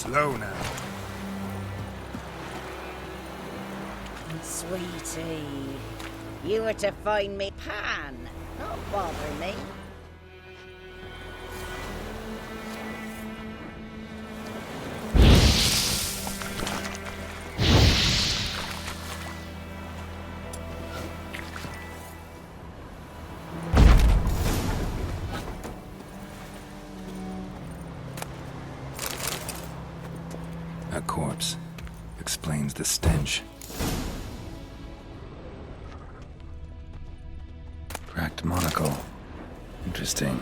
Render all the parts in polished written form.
Slow now. Sweetie, you were to find me pan, not bother me. A corpse explains the stench. Cracked monocle. Interesting.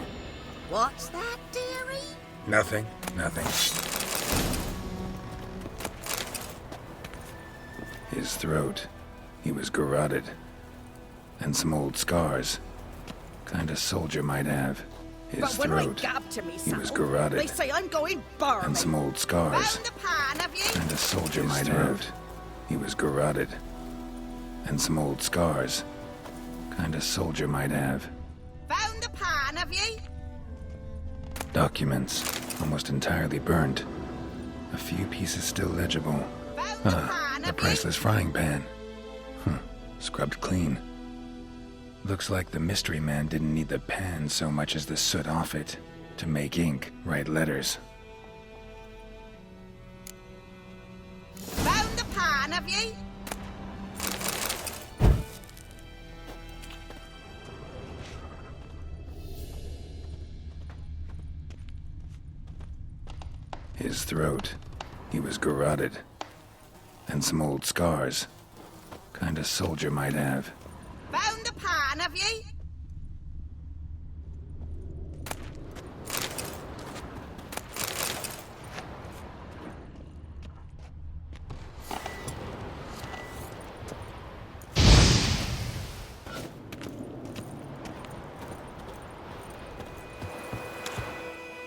What's that, dearie? Nothing. His throat. He was garroted. And some old scars. Kind of soldier might have. His but when throat. I gab to me, He was garroted. they say I'm going barmy. And some old scars. Found the pan, have you? Kind of soldier might have. He was garroted. And some old scars. Kind of soldier might have. Found the pan, have you? Documents. Almost entirely burned. A few pieces still legible. Found the pan, The have priceless frying pan. Scrubbed clean. Looks like the mystery man didn't need the pan so much as the soot off it to make ink, write letters. Found the pan, have you? His throat. He was garroted. And some old scars. Kind of soldier might have. Found the pan, have you?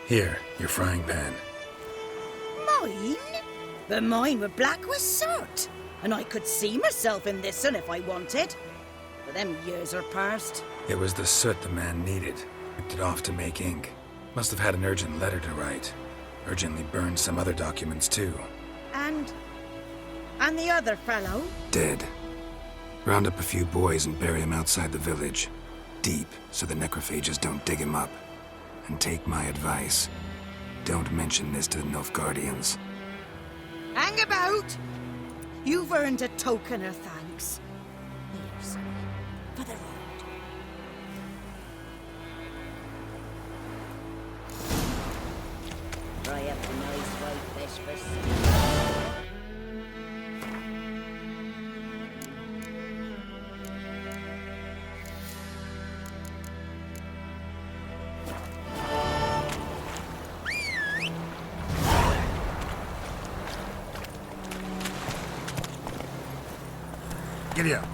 Here, your frying pan. Mine? But mine were black with soot. And I could see myself in this one if I wanted. But them years are past. It was the soot the man needed. Ripped it off to make ink. Must have had an urgent letter to write. Urgently burned some other documents too. And the other fellow? Dead. Round up a few boys and bury him outside the village. Deep, so the necrophages don't dig him up. And take my advice. Don't mention this to the Nilfgaardians. Hang about! You've earned a token of thanks. Here, sonny, for the road. Fry up a nice white fish for supper. Giddy up.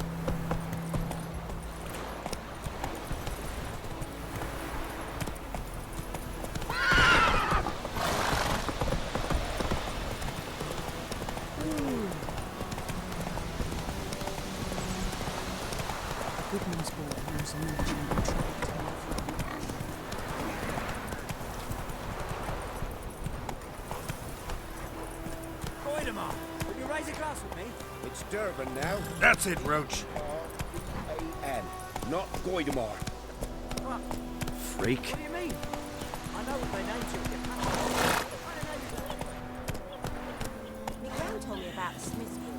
Goodman's board knows a merchant and tried to Voldemort, will you raise a glass with me? It's Durban now. That's it, Roach. R-E-A-N, not Goidemar. What? Freak. What do you mean? I know what they named you. What kind of name is that? My gran told me about the Smith's War.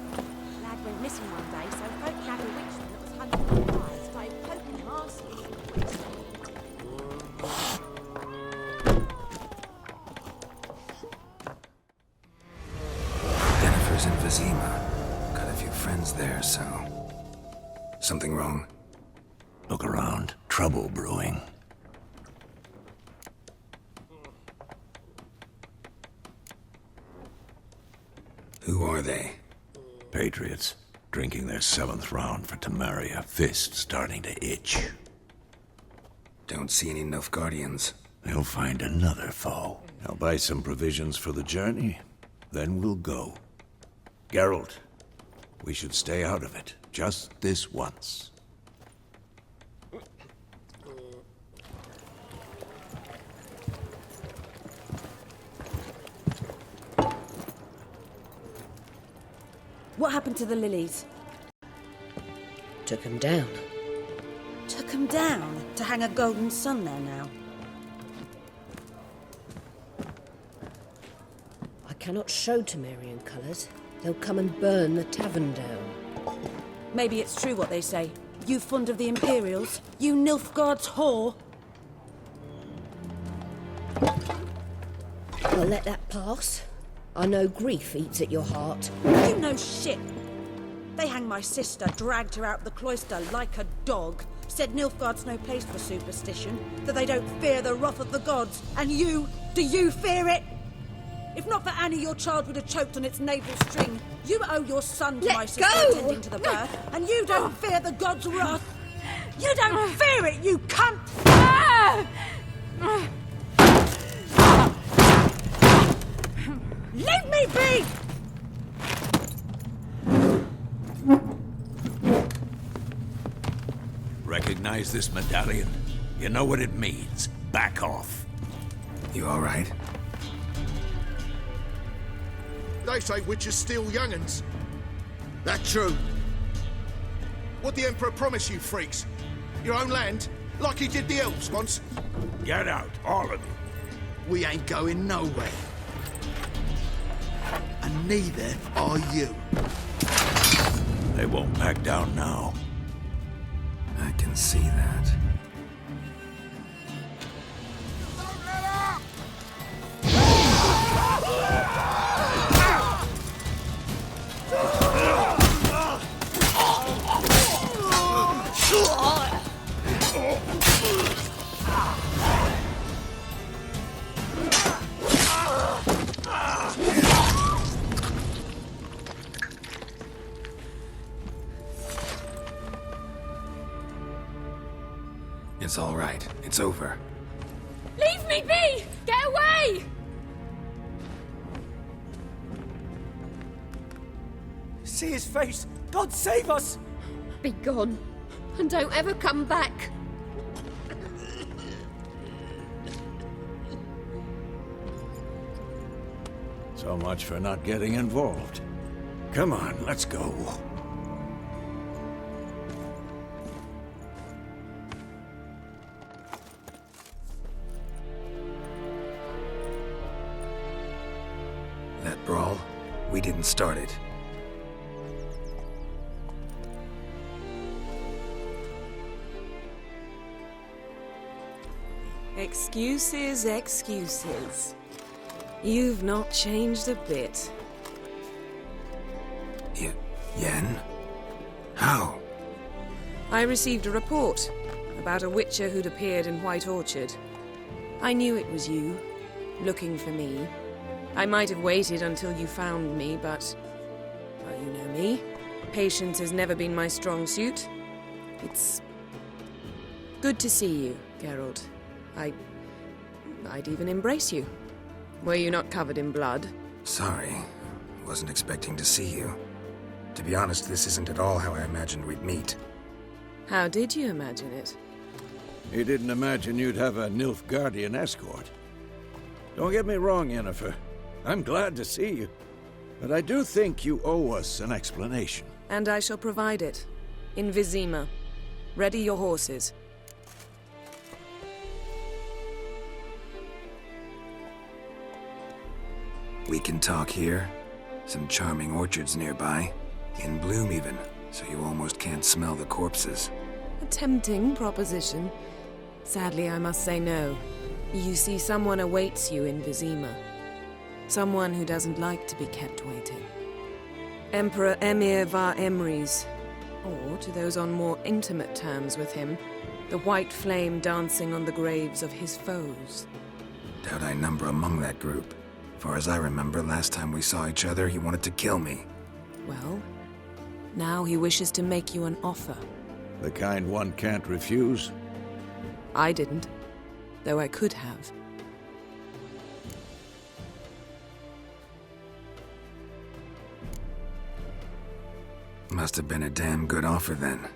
Lad went missing one day, so folk had a witchman that was hunting for the fire, started poking him arses. Yennefer's in Vezima. Got a few friends there, so... Something wrong? Look around. Trouble brewing. Who are they? Patriots. Drinking their 7th round for Tamaria. Fist starting to itch. Don't see any Nilfgaardians. They'll find another foe. I'll buy some provisions for the journey. Then we'll go. Geralt, we should stay out of it. Just this once. What happened to the lilies? Took him down. Took 'em down to hang a golden sun there now. I cannot show Temerian colours. They'll come and burn the tavern down. Maybe it's true what they say. You fond of the Imperials? You Nilfgaard's whore? I'll let that pass. I know grief eats at your heart. You know shit. They hanged my sister, dragged her out the cloister like a dog. Said Nilfgaard's no place for superstition, that they don't fear the wrath of the gods. And you, do you fear it? If not for Annie, your child would have choked on its navel string. You owe your son to Let my sister go! attending to the birth, and you don't fear the gods' wrath. You don't fear it, you cunt! Leave me be! Recognize this medallion? You know what it means. Back off. You all right? They say witches steal young'uns. That true? What the Emperor promise you, freaks? Your own land? Like he did the elves once? Get out, all of you. We ain't going nowhere. And neither are you. They won't back down now. I can see that. It's all right. It's over. Leave me be! Get away! See his face! God save us! Be gone, and don't ever come back. So much for not getting involved. Come on, let's go. That brawl, we didn't start it. Excuses, excuses. You've not changed a bit. Yen? How? I received a report about a witcher who'd appeared in White Orchard. I knew it was you, looking for me. I might have waited until you found me, but... well, you know me. Patience has never been my strong suit. It's... good to see you, Geralt. I'd even embrace you. Were you not covered in blood? Sorry. Wasn't expecting to see you. To be honest, this isn't at all how I imagined we'd meet. How did you imagine it? You didn't imagine you'd have a Nilfgaardian escort. Don't get me wrong, Yennefer. I'm glad to see you. But I do think you owe us an explanation. And I shall provide it. In Vezima. Ready your horses. We can talk here. Some charming orchards nearby. In bloom even, so you almost can't smell the corpses. A tempting proposition. Sadly, I must say no. You see, someone awaits you in Vezima. Someone who doesn't like to be kept waiting. Emperor Emir var Emrys. Or, to those on more intimate terms with him, the white flame dancing on the graves of his foes. Doubt I number among that group. Far as I remember, last time we saw each other, he wanted to kill me. Well, now he wishes to make you an offer. The kind one can't refuse. I didn't, though I could have. Must have been a damn good offer then.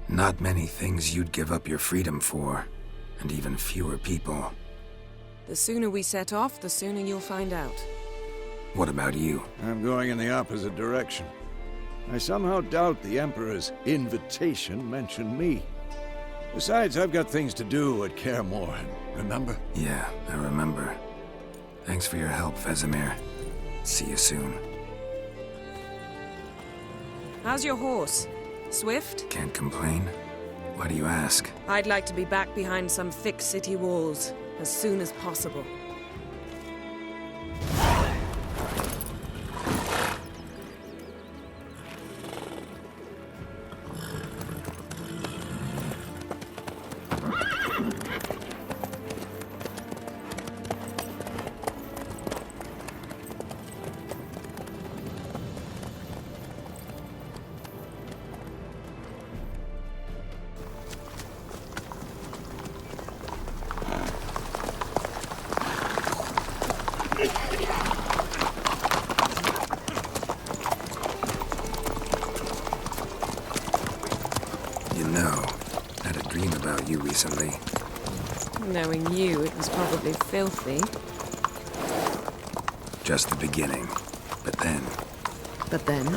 Not many things you'd give up your freedom for, and even fewer people. The sooner we set off, the sooner you'll find out. What about you? I'm going in the opposite direction. I somehow doubt the Emperor's invitation mentioned me. Besides, I've got things to do at Kaer Morhen, remember? Yeah, I remember. Thanks for your help, Vesemir. See you soon. How's your horse? Swift? Can't complain. Why do you ask? I'd like to be back behind some thick city walls as soon as possible. You know, I had a dream about you recently. Knowing you, it was probably filthy. Just the beginning. But then... But then...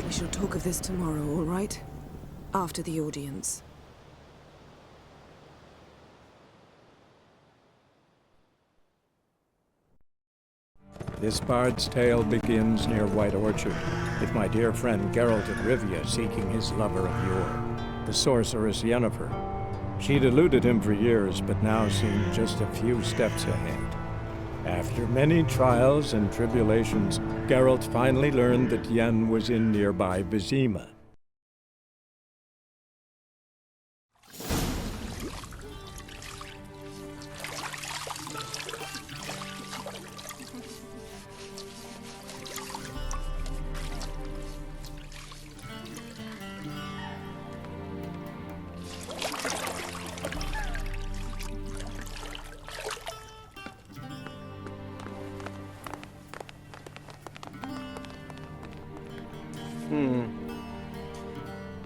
We shall talk of this tomorrow, all right? After the audience. This bard's tale begins near White Orchard, with my dear friend Geralt of Rivia seeking his lover of yore, the sorceress Yennefer. She'd eluded him for years, but now seemed just a few steps ahead. After many trials and tribulations, Geralt finally learned that Yen was in nearby Vezima.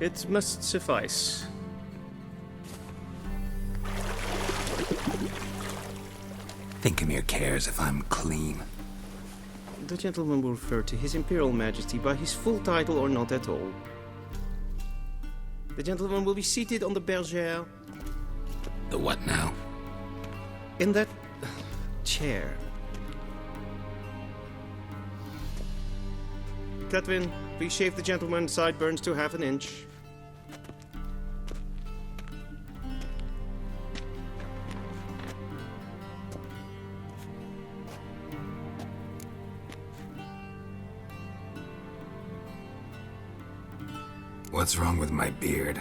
It must suffice. Thinkamir cares if I'm clean. The gentleman will refer to His Imperial Majesty by his full title or not at all. The gentleman will be seated on the bergère. The what now? In that chair. Catwin, please shave the gentleman's sideburns to half an inch. What's wrong with my beard?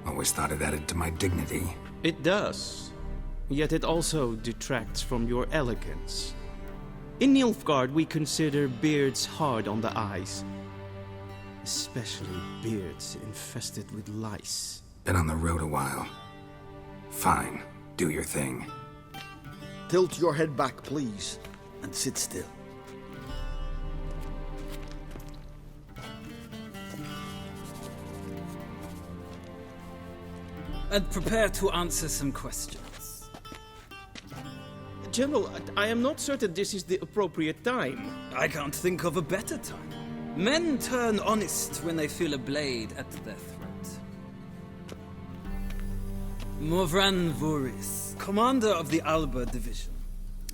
Always thought it added to my dignity. It does. Yet it also detracts from your elegance. In Nilfgaard, we consider beards hard on the eyes. Especially beards infested with lice. Been on the road a while. Fine. Do your thing. Tilt your head back, please, and sit still. And prepare to answer some questions. General, I am not certain this is the appropriate time. I can't think of a better time. Men turn honest when they feel a blade at their throat. Morvran Vuris, commander of the Alba Division.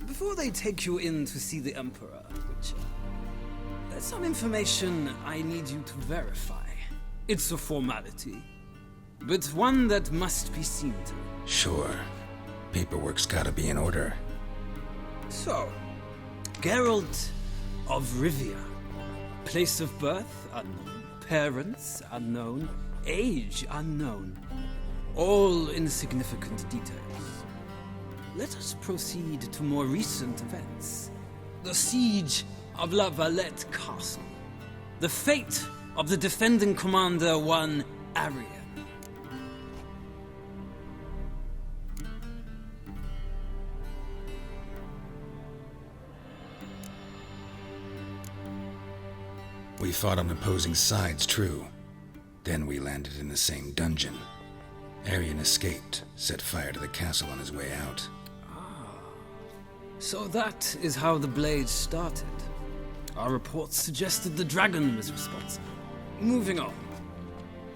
Before they take you in to see the Emperor, Witcher, Some information I need you to verify. It's a formality, but one that must be seen to. Sure. Paperwork's gotta be in order. So, Geralt of Rivia. Place of birth unknown. Parents unknown. Age unknown. All insignificant details. Let us proceed to more recent events. The siege of La Valette Castle. The fate of the defending commander, one Arian. We fought on opposing sides, true. Then we landed in the same dungeon. Arian escaped, set fire to the castle on his way out. So that is how the Blade started. Our reports suggested the dragon was responsible. Moving on.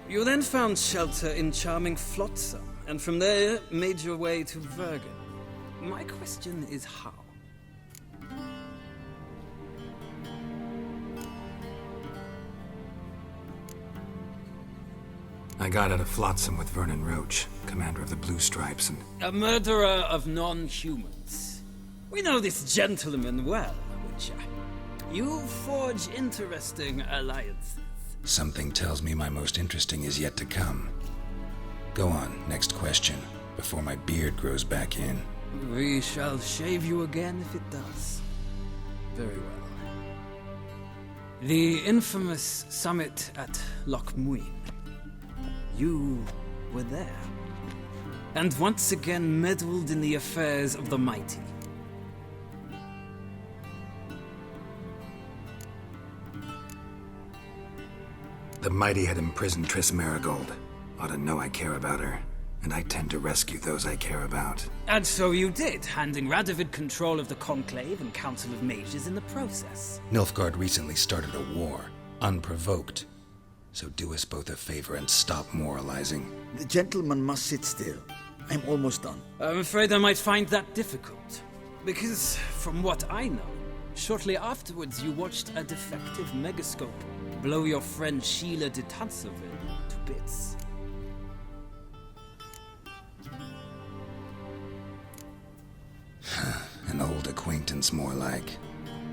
You then found shelter in charming Flotsam, and from there made your way to Vergen. My question is how? I got out of Flotsam with Vernon Roach, commander of the Blue Stripes, and... A murderer of non-humans. We know this gentleman well, Witcher. You forge interesting alliances. Something tells me my most interesting is yet to come. Go on, next question, before my beard grows back in. We shall shave you again if it does. Very well. The infamous summit at Loch Muin. You were there. And once again meddled in the affairs of the mighty. The mighty had imprisoned Triss Marigold. Ought to know I care about her, and I tend to rescue those I care about. And so you did, handing Radovid control of the Conclave and Council of Mages in the process. Nilfgaard recently started a war, unprovoked. So do us both a favor and stop moralizing. The gentleman must sit still. I'm almost done. I'm afraid I might find that difficult. Because, from what I know, shortly afterwards you watched a defective megascope blow your friend Sheila de Tanserville to bits. An old acquaintance, more like.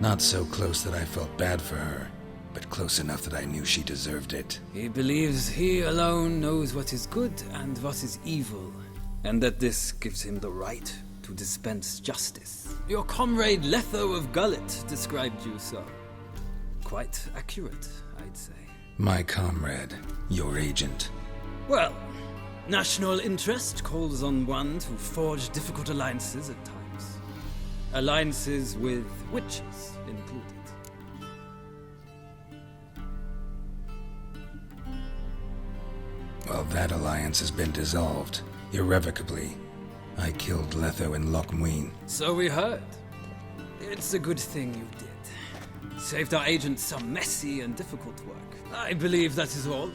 Not so close that I felt bad for her, but close enough that I knew she deserved it. He believes he alone knows what is good and what is evil, and that this gives him the right to dispense justice. Your comrade Letho of Gullet described you so. Quite accurate, I'd say. My comrade, your agent. Well, national interest calls on one to forge difficult alliances at times. Alliances with witches included. Well, that alliance has been dissolved, irrevocably. I killed Letho in Loch Muin. So we heard. It's a good thing you did. Saved our agent some messy and difficult work. I believe that is all.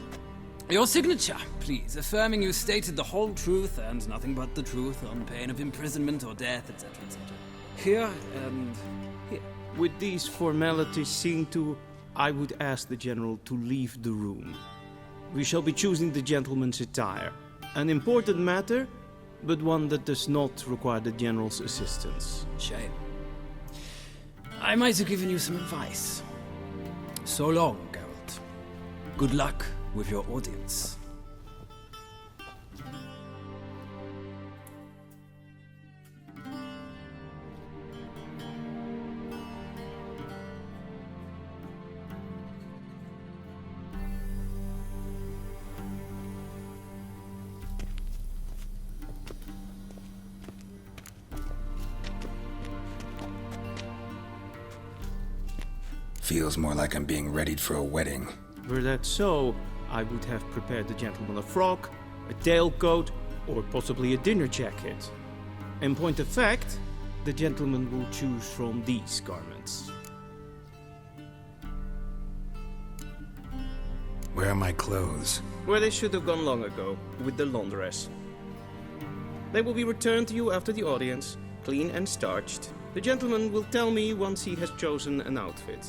Your signature, please, affirming you stated the whole truth and nothing but the truth on pain of imprisonment or death, etc., etc. Here and here. With these formalities seen to, I would ask the General to leave the room. We shall be choosing the gentleman's attire. An important matter, but one that does not require the General's assistance. Shame. I might have given you some advice. So long, Geralt. Good luck with your audience. Feels more like I'm being readied for a wedding. Were that so, I would have prepared the gentleman a frock, a tailcoat, or possibly a dinner jacket. In point of fact, the gentleman will choose from these garments. Where are my clothes? Where they should have gone long ago, with the laundress. They will be returned to you after the audience, clean and starched. The gentleman will tell me once he has chosen an outfit.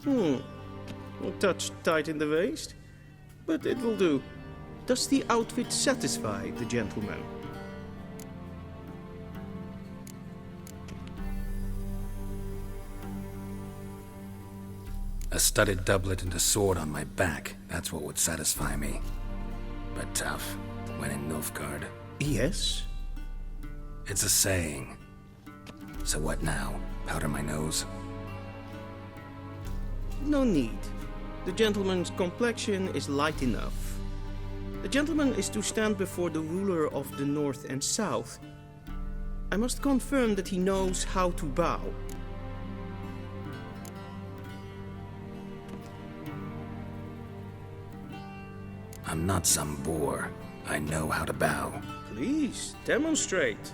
A touch tight in the waist, but it will do. Does the outfit satisfy the gentleman? A studded doublet and a sword on my back, that's what would satisfy me. But tough, when in Nilfgaard. Yes? It's a saying. So what now? Powder my nose? No need. The gentleman's complexion is light enough. The gentleman is to stand before the ruler of the North and South. I must confirm that he knows how to bow. I'm not some boor. I know how to bow. Please, demonstrate.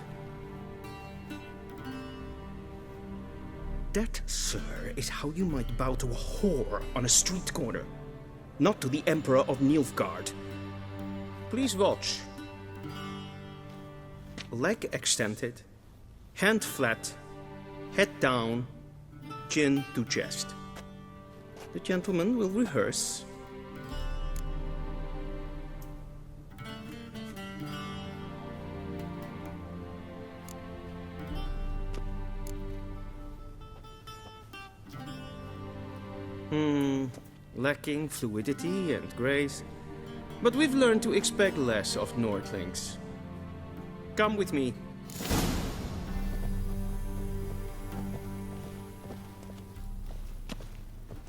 That, sir, is how you might bow to a whore on a street corner, not to the Emperor of Nilfgaard. Please watch. Leg extended, hand flat, head down, chin to chest. The gentleman will rehearse. Lacking fluidity and grace. But we've learned to expect less of Nordlings. Come with me.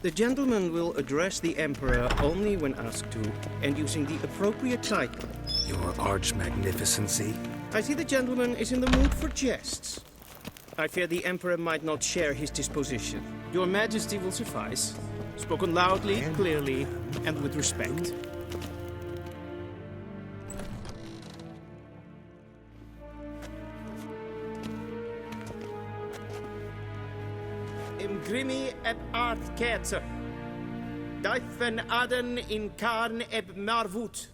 The gentleman will address the Emperor only when asked to, and using the appropriate title. Your Arch-Magnificency? I see the gentleman is in the mood for jests. I fear the Emperor might not share his disposition. Your Majesty will suffice. Spoken loudly, clearly, and with respect. Im grimi eb art ketzer. Dijfen aden in karn eb marvoet.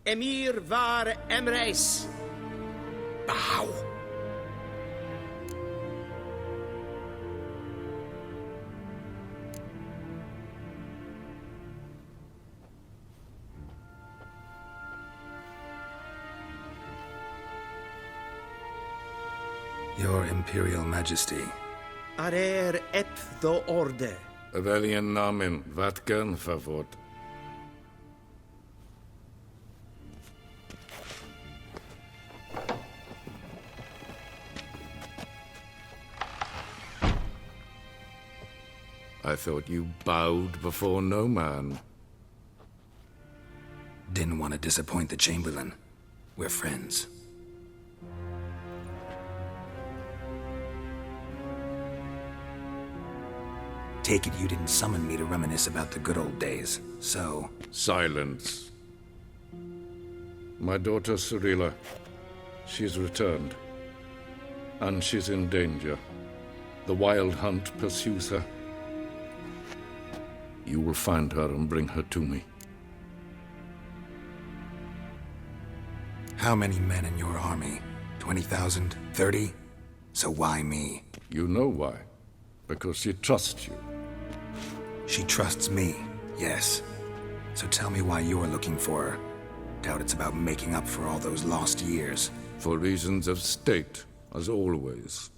Emir var emreis. Bow. Your Imperial Majesty. Arer ep the orde. Velen namen, wat gern favort. I thought you bowed before no man. Didn't want to disappoint the Chamberlain. We're friends. Take it you didn't summon me to reminisce about the good old days, so... Silence. My daughter Cirilla, she's returned. And she's in danger. The Wild Hunt pursues her. You will find her and bring her to me. How many men in your army? 20,000? 30? So why me? You know why. Because she trusts you. She trusts me, yes. So tell me why you're looking for her. Doubt it's about making up for all those lost years. For reasons of state, as always.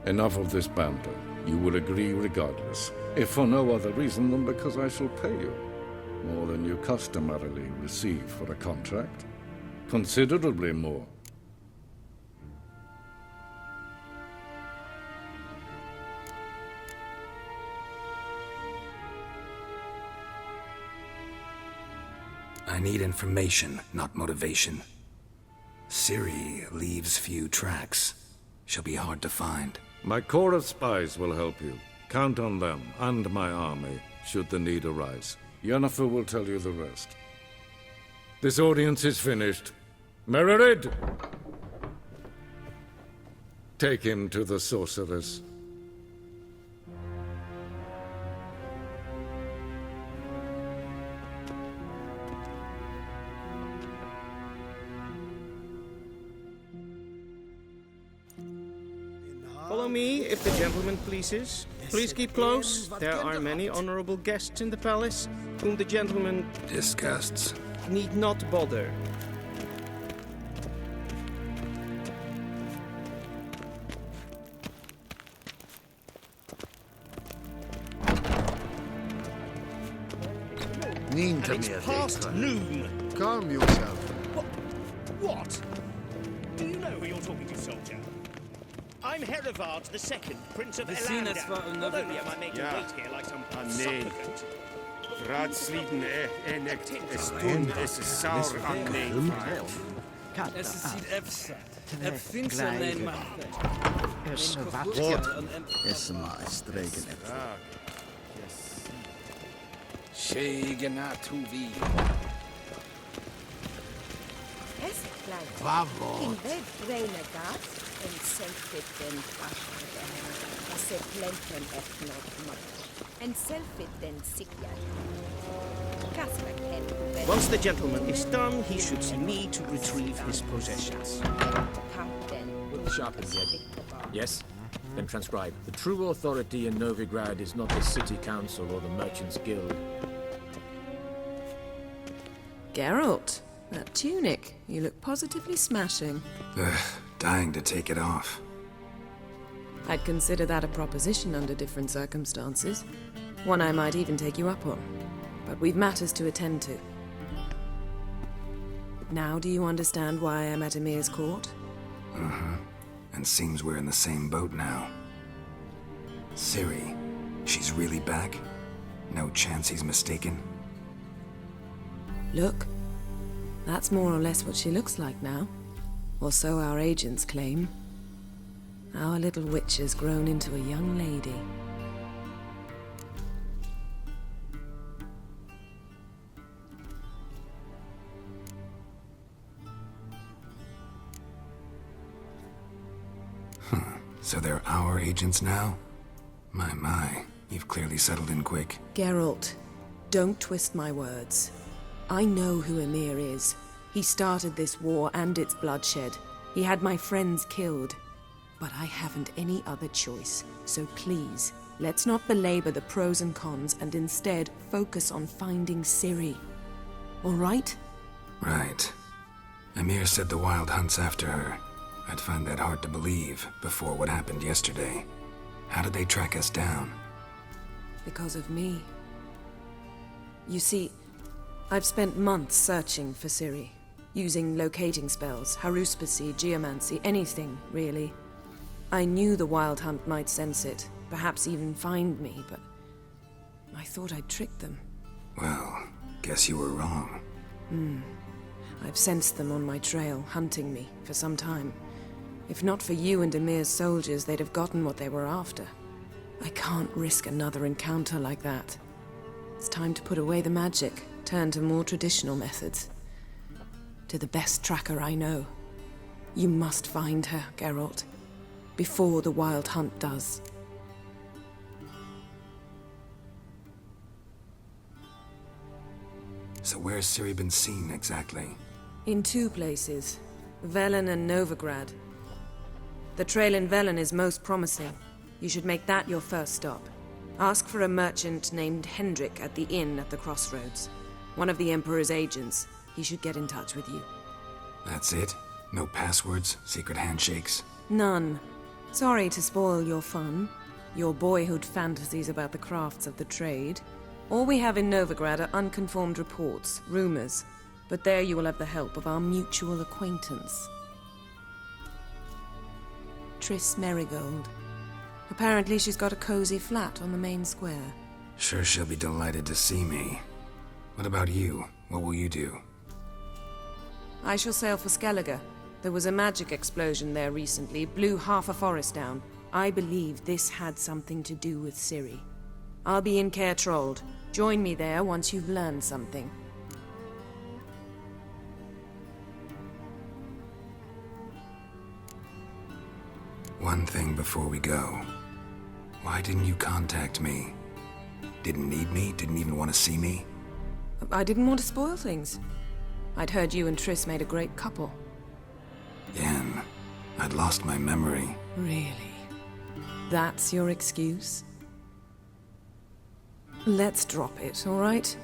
Enough of this banter. You will agree regardless. If for no other reason than because I shall pay you. More than you customarily receive for a contract. Considerably more. I need information, not motivation. Ciri leaves few tracks. She'll be hard to find. My corps of spies will help you. Count on them, and my army, should the need arise. Yennefer will tell you the rest. This audience is finished. Mererid! Take him to the sorceress. Follow me, if the gentleman pleases. Please keep close. There are many honorable guests in the palace, whom the gentleman Disgusts. need not bother. It's past noon. Calm yourself. What? Do you know who you're talking to, soldier? I'm Herivard II, Prince of Vezina Elander. Not only am I made to wait here like some nee. supplicant. Raadsliden ennekt stund is saur aan neem. Es ist die Efsa. Vindt ze alleen maar. Is maar streken. Shegena tuvi. Es bleibt. Bravo. In vez vreine gas, en selfit den paschade. Se plenten etnot mat. En selfit den sikja. Gasverken. Once the gentleman is done, he should see me to retrieve his possessions. Put the sharpen ready. Yes? Then transcribe. The true authority in Novigrad is not the city council or the merchants' guild. Geralt, that tunic. You look positively smashing. Ugh, dying to take it off. I'd consider that a proposition under different circumstances. One I might even take you up on. But we've matters to attend to. Now do you understand why I'm at Emir's court? Uh-huh. And seems we're in the same boat now. Ciri, she's really back? No chance he's mistaken? Look, that's more or less what she looks like now. Or so our agents claim. Our little witch has grown into a young lady. So they're our agents now? My, you've clearly settled in quick. Geralt, don't twist my words. I know who Emir is. He started this war and its bloodshed. He had my friends killed. But I haven't any other choice. So please, let's not belabor the pros and cons and instead focus on finding Ciri. All right? Right. Emir said the Wild Hunt's after her. I'd find that hard to believe before what happened yesterday. How did they track us down? Because of me. You see, I've spent months searching for Ciri, using locating spells, haruspicy, geomancy, anything, really. I knew the Wild Hunt might sense it, perhaps even find me, but I thought I'd tricked them. Well, guess you were wrong. I've sensed them on my trail, hunting me, for some time. If not for you and Emir's soldiers, they'd have gotten what they were after. I can't risk another encounter like that. It's time to put away the magic, turn to more traditional methods. To the best tracker I know. You must find her, Geralt. Before the Wild Hunt does. So where's Ciri been seen, exactly? In two places. Velen and Novigrad. The trail in Velen is most promising. You should make that your first stop. Ask for a merchant named Hendrik at the inn at the crossroads. One of the Emperor's agents. He should get in touch with you. That's it? No passwords, secret handshakes? None. Sorry to spoil your fun. Your boyhood fantasies about the crafts of the trade. All we have in Novigrad are unconformed reports, rumors. But there you will have the help of our mutual acquaintance. Triss Merigold. Apparently she's got a cozy flat on the main square. Sure she'll be delighted to see me. What about you? What will you do? I shall sail for Skellige. There was a magic explosion there recently, blew half a forest down. I believe this had something to do with Ciri. I'll be in Caer Trold. Join me there once you've learned something. One thing before we go. Why didn't you contact me? Didn't need me? Didn't even want to see me? I didn't want to spoil things. I'd heard you and Triss made a great couple. Yen, I'd lost my memory. Really? That's your excuse? Let's drop it, all right?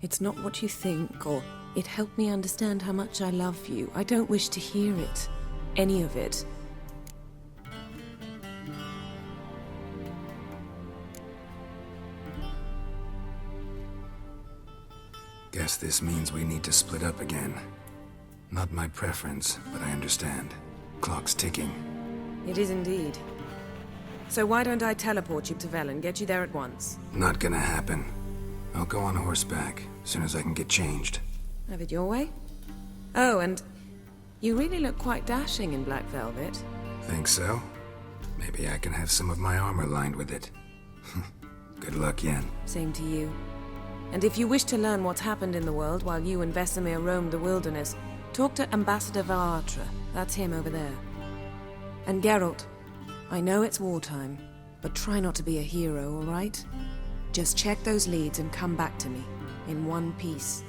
It's not what you think, or it helped me understand how much I love you. I don't wish to hear it. Any of it. Guess this means we need to split up again. Not my preference, but I understand. Clock's ticking. It is indeed. So why don't I teleport you to Velen, get you there at once? Not gonna happen. I'll go on horseback, as soon as I can get changed. Have it your way? Oh, and you really look quite dashing in black velvet. Think so? Maybe I can have some of my armor lined with it. Good luck, Yen. Same to you. And if you wish to learn what's happened in the world while you and Vesemir roamed the wilderness, talk to Ambassador Varatra. That's him over there. And Geralt, I know it's wartime, but try not to be a hero, all right? Just check those leads and come back to me, in one piece.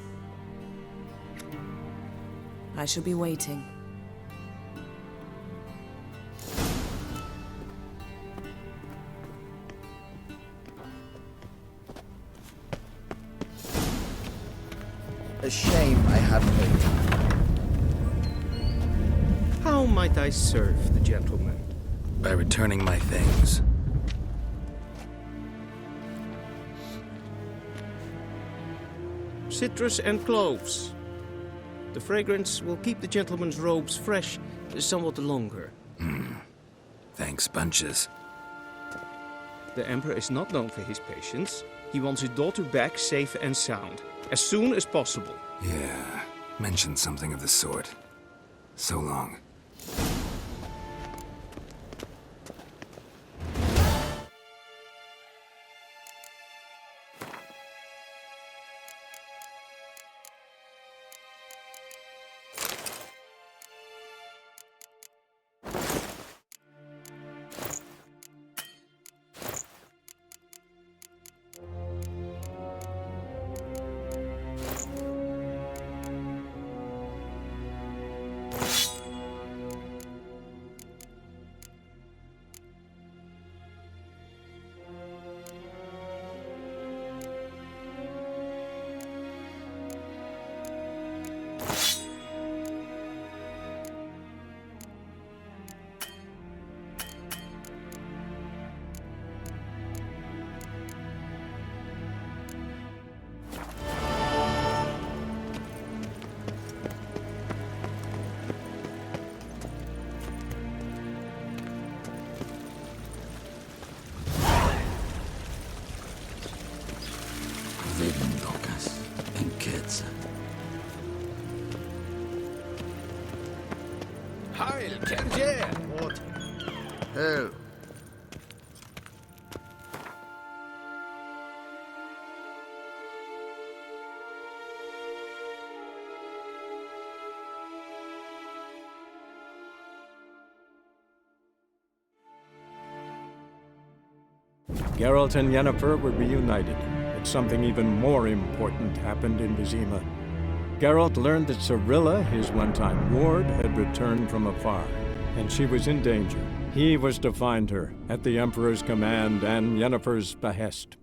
I shall be waiting. A shame I have no time. How might I serve the gentleman? By returning my things. Citrus and cloves. The fragrance will keep the gentleman's robes fresh somewhat longer. Thanks, bunches. The Emperor is not known for his patience. He wants his daughter back safe and sound, as soon as possible. Yeah, mentioned something of the sort. So long. Heil, Kenje! What? Hell. Geralt and Yennefer were reunited, but something even more important happened in Vizima. Geralt learned that Cirilla, his one-time ward, had returned from afar, and she was in danger. He was to find her, at the Emperor's command and Yennefer's behest.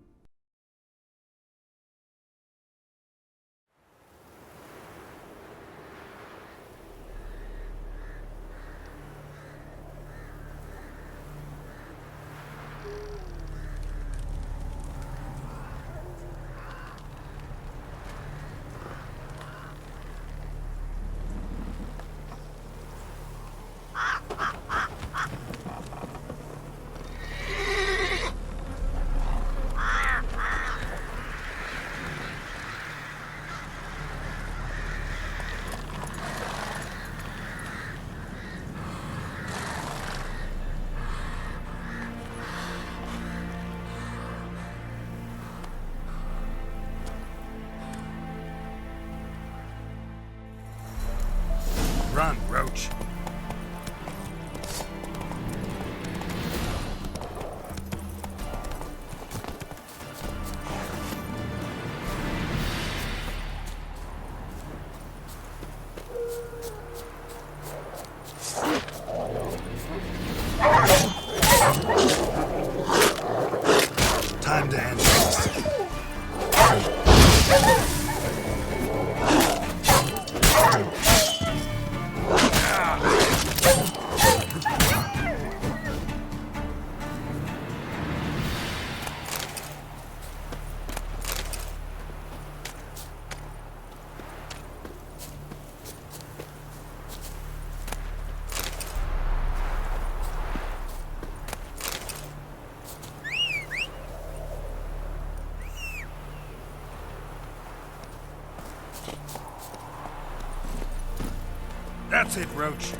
That's it, Roach.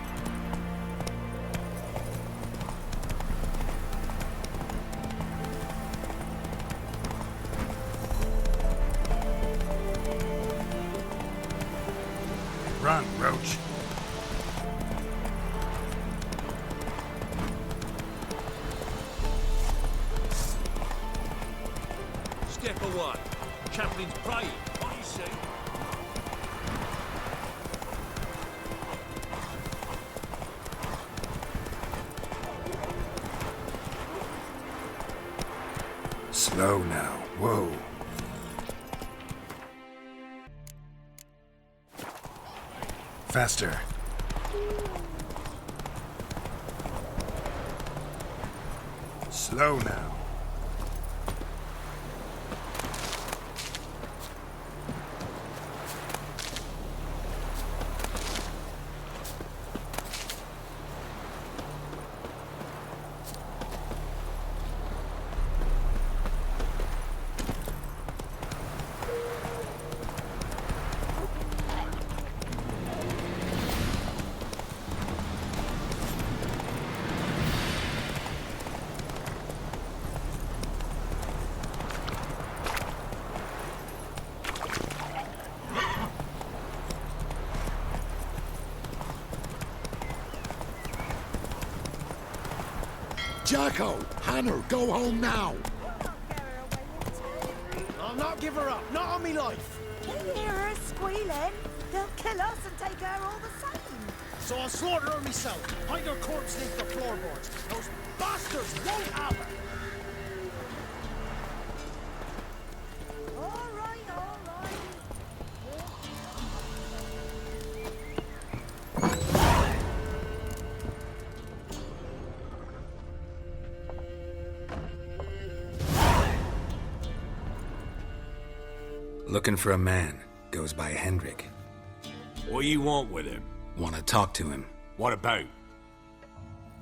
Run, Roach. Step away. Chaplain's praying. What do you say? Slow now. Whoa. Faster. Slow now. Jacko! Hannah, go home now! I'll not give her up. Not on me life. You hear her squealing? They'll kill us and take her all the same. So I'll slaughter her myself. Hide her corpse beneath the floorboards. Those bastards won't have her. All right, all right. Looking for a man. Goes by Hendrik. What do you want with him? Want to talk to him. What about?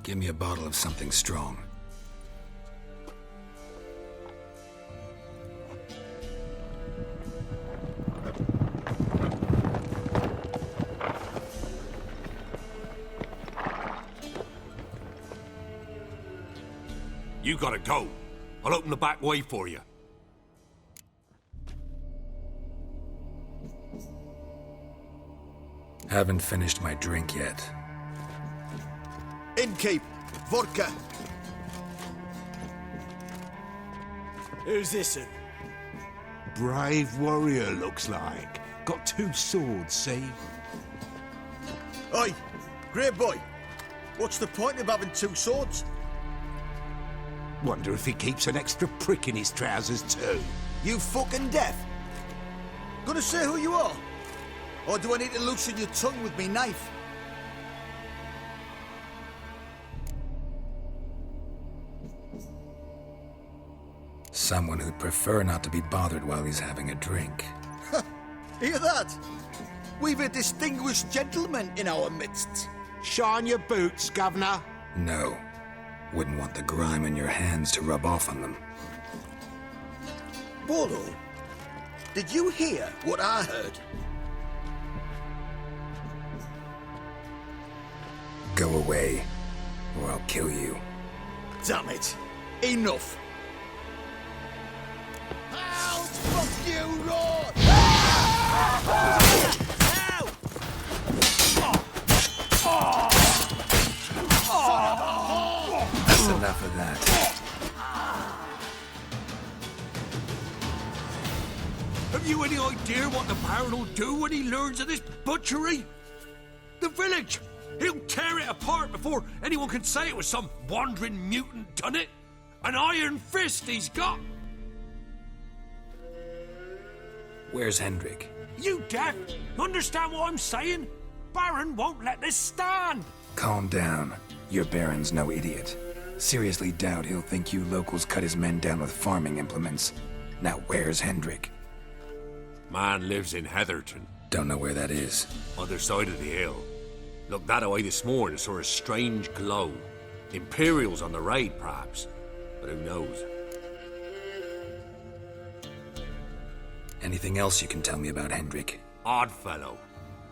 Give me a bottle of something strong. You gotta go. I'll open the back way for you. Haven't finished my drink yet. Innkeep! Vodka! Who's this? Brave warrior, looks like. Got 2 swords, see? Oi! Great boy! What's the point of having 2 swords? Wonder if he keeps an extra prick in his trousers too. You fucking deaf? Gonna say who you are? Or do I need to loosen your tongue with me knife? Someone who'd prefer not to be bothered while he's having a drink. Hear that? We've a distinguished gentleman in our midst. Shine your boots, Governor. No. Wouldn't want the grime on your hands to rub off on them. Waldo, did you hear what I heard? Go away, or I'll kill you. Damn it. Enough. Out! Fuck you, Lord! That's enough of that. Have you any idea what the Baron will do when he learns of this butchery? The village! He'll tear it apart before anyone can say it was some wandering mutant done it. An iron fist he's got. Where's Hendrik? You deaf? Understand what I'm saying? Baron won't let this stand. Calm down. Your Baron's no idiot. Seriously doubt he'll think you locals cut his men down with farming implements. Now where's Hendrik? Man lives in Heatherton. Don't know where that is. Other side of the hill. Looked that away this morning, saw a strange glow. Imperials on the raid, perhaps. But who knows? Anything else you can tell me about Hendrik? Odd fellow.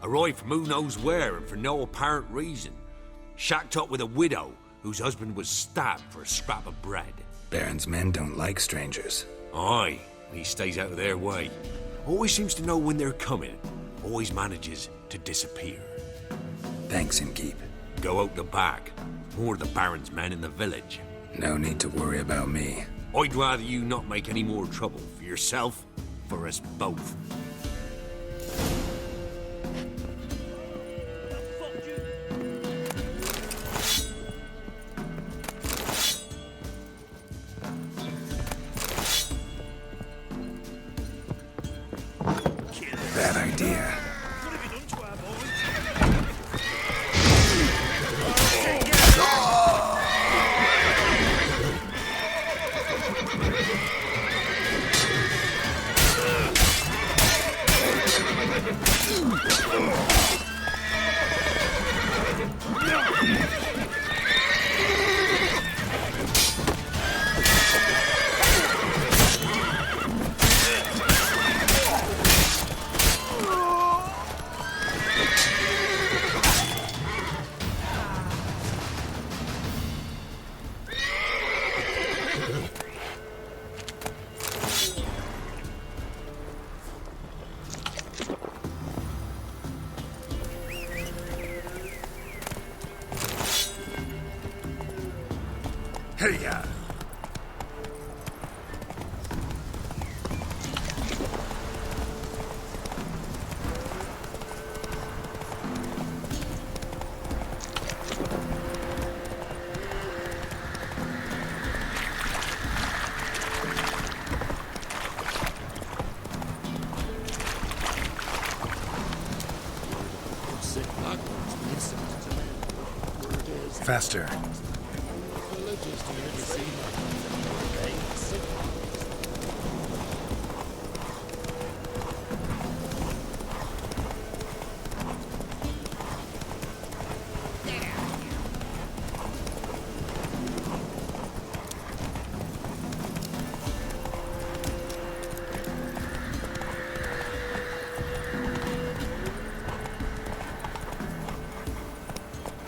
Arrived from who knows where and for no apparent reason. Shacked up with a widow whose husband was stabbed for a scrap of bread. Baron's men don't like strangers. Aye, and he stays out of their way. Always seems to know when they're coming. Always manages to disappear. Thanks, Innkeep. Go out the back. More of the Baron's men in the village. No need to worry about me. I'd rather you not make any more trouble for yourself, for us both. Bad idea. Hey-ya! Faster.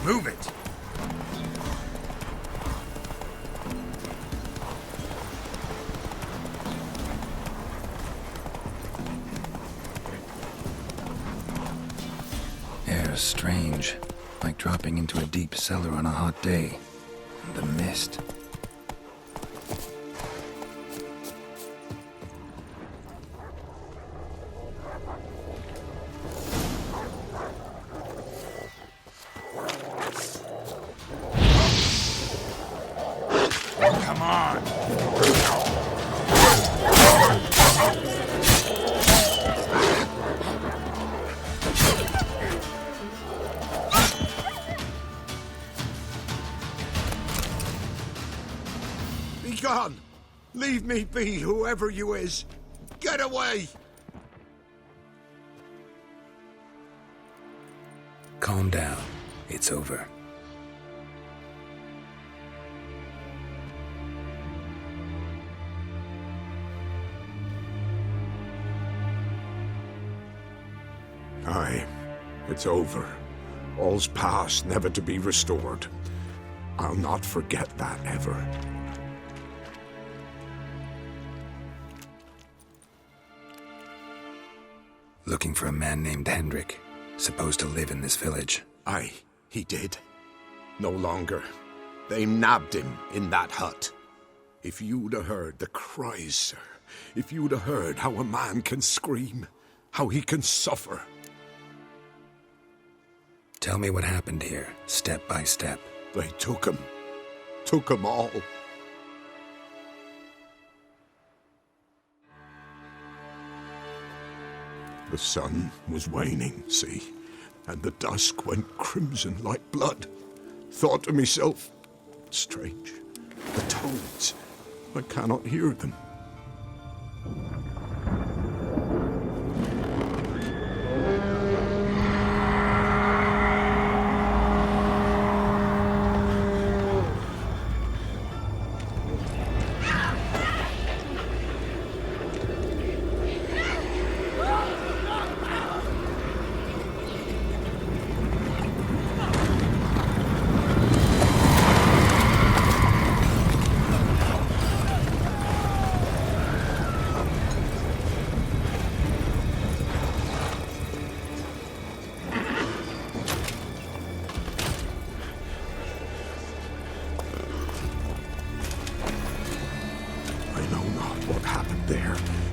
Move it! Air's strange, like dropping into a deep cellar on a hot day. And the mist. Come on! Be gone! Leave me be, whoever you is! Get away! Calm down. It's over. Aye, it's over. All's past, never to be restored. I'll not forget that ever. Looking for a man named Hendrik, supposed to live in this village. Aye, he did. No longer. They nabbed him in that hut. If you'd have heard the cries, sir. If you'd have heard how a man can scream, how he can suffer. Tell me what happened here, step by step. They took him. Took him all. The sun was waning, see, and the dusk went crimson like blood. Thought to myself, strange, the toads, I cannot hear them.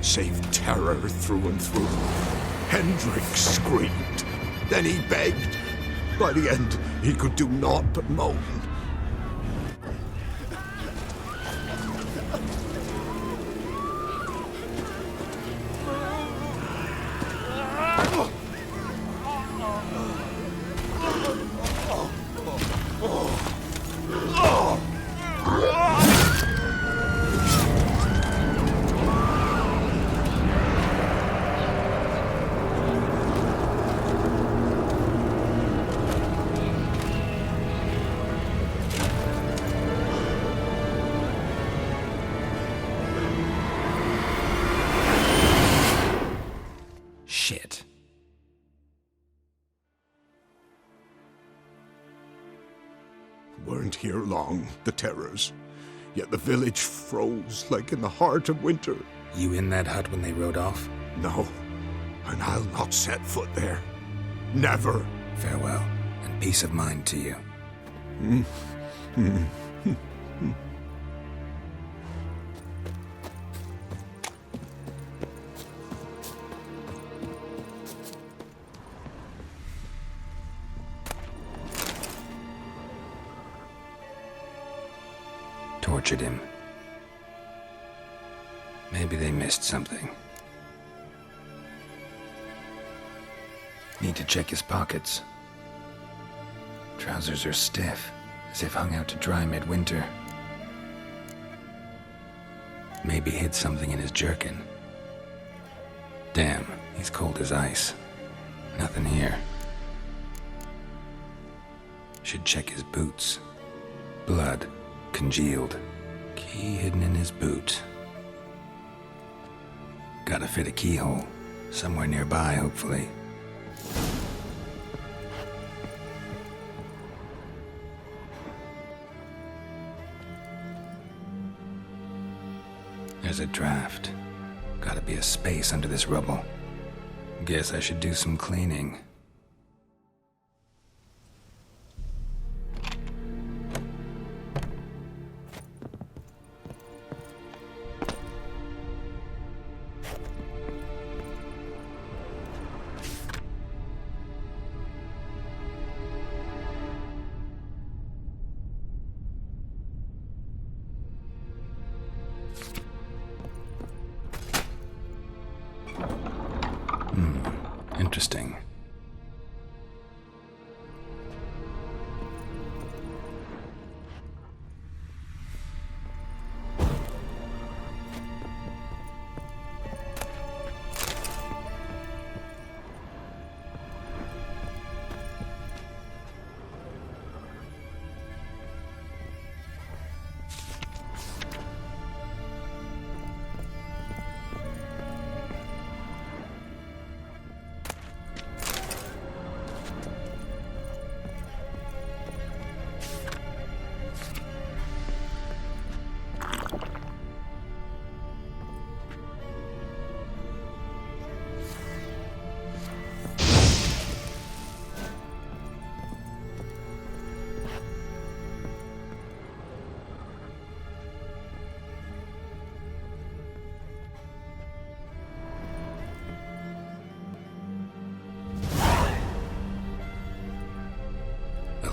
save terror through and through. Hendrik screamed. Then he begged. By the end, he could do naught but moan. Shit. Weren't here long, the terrors. Yet the village froze like in the heart of winter. You in that hut when they rode off? No, and I'll not set foot there. Never. Farewell, and peace of mind to you. Tortured him. Maybe they missed something. Need to check his pockets. Trousers are stiff, as if hung out to dry midwinter. Maybe hid something in his jerkin. Damn, he's cold as ice. Nothing here. Should check his boots. Blood. Congealed. Key hidden in his boot. Gotta fit a keyhole. Somewhere nearby, hopefully. There's a draft. Gotta be a space under this rubble. Guess I should do some cleaning. Interesting.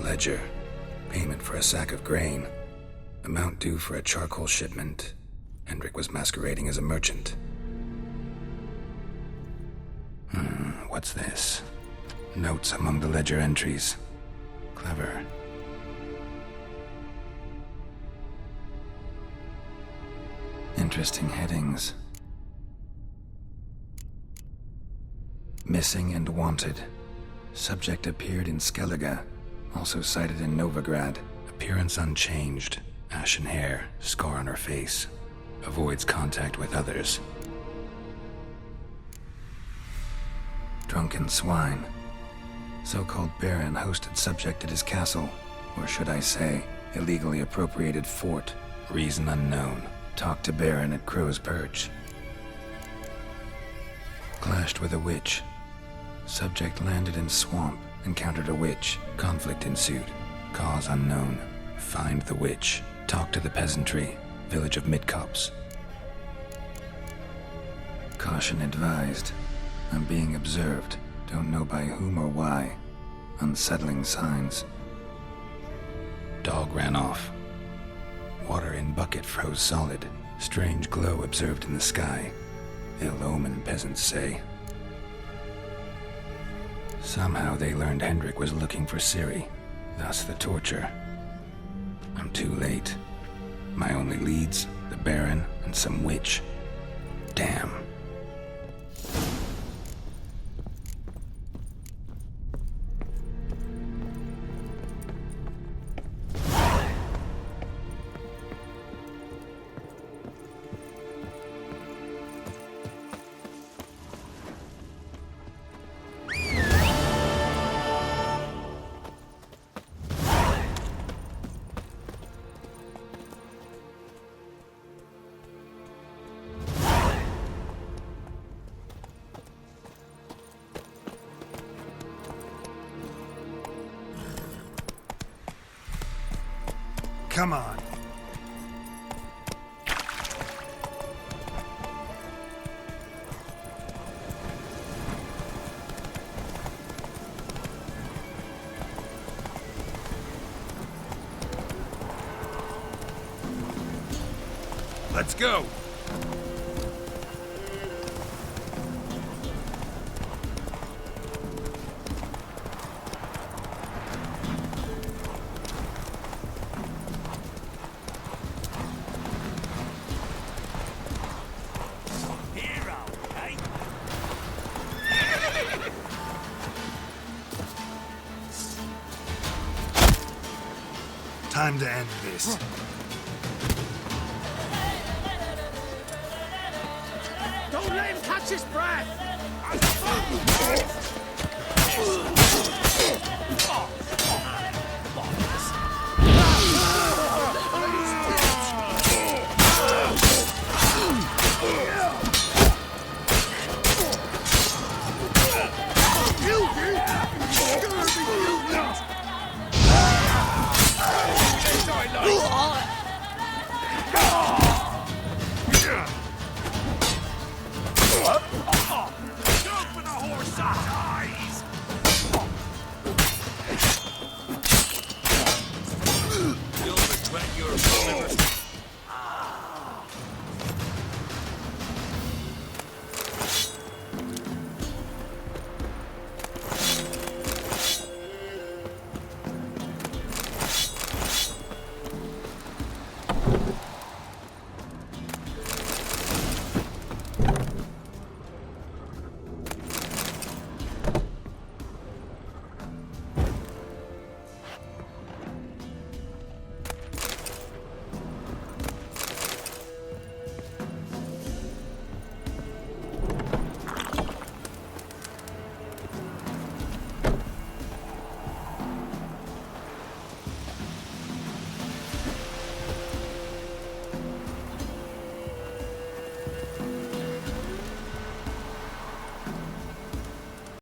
Ledger. Payment for a sack of grain. Amount due for a charcoal shipment. Hendrik was masquerading as a merchant. What's this? Notes among the ledger entries. Clever. Interesting headings. Missing and wanted. Subject appeared in Skellige. Also cited in Novigrad. Appearance unchanged. Ashen hair, scar on her face. Avoids contact with others. Drunken swine. So-called baron hosted subject at his castle. Or should I say, illegally appropriated fort. Reason unknown. Talked to baron at Crow's Perch. Clashed with a witch. Subject landed in swamp. Encountered a witch. Conflict ensued. Cause unknown. Find the witch. Talk to the peasantry. Village of Midcopse. Caution advised. I'm being observed. Don't know by whom or why. Unsettling signs. Dog ran off. Water in bucket froze solid. Strange glow observed in the sky. Ill omen, peasants say. Somehow they learned Hendrik was looking for Ciri. Thus the torture. I'm too late. My only leads, the Baron and some witch. Damn. Come on. Let's go. Time to end this. Don't let him catch his breath!